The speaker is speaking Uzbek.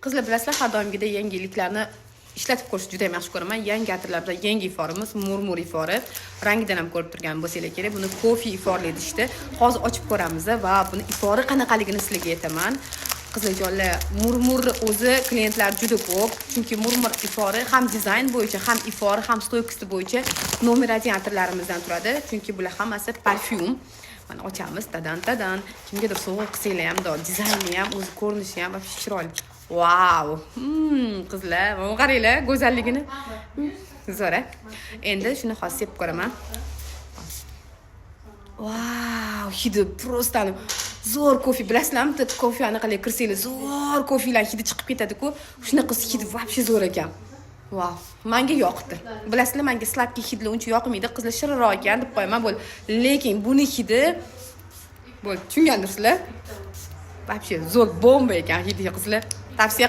Qizlar bilasizlar, har doimgidek yangiliklarni ishlatib ko'rishni juda ham yaxshi ko'raman. Yangi atirlarda yangi iforimiz, murmur ifori. Rangidan ham ko'rib turgan bo'lsanglar kerak. Buni kofe iforli idishda hozir ochib ko'ramiz va buni ifori qanaqaligini sizlarga aytaman. Qizlarjonlar, murmurni o'zi klientlar juda ko'p. Chunki murmur ifori ham dizayn bo'yicha, ham ifori, ham stoykasti bo'yicha nomer 1 atirlarimizdan turadi. Chunki bular hammasi parfyum. Mana ochamiz, tadan. Kimgadir sovg'a qilsanglar ham, dizayni ham, o'zi ko'rinishi ham chiroyli. Wow! Qizlar, mana qaranglar, go'zalligini. Zo'ra. Endi shuni hozir sepib ko'raman. Wow, hidi просто zo'r kofe bilasizlarmi? Kofe anaqalarga kirsanglar, zo'r kofelar hidi chiqib ketadi-ku. Shunaqa hidi вообще zo'r ekan. Wow, menga yoqdi. Bilasizlar, menga sladki hidlar uncha yoqmaydi. Qizlar shirinroq ekan deb qo'yaman bo'l. Lekin buni hidi bo'l, tushungandirsizlar? Вообще zo'r bomba ekan hidi qizlar. Tavsiya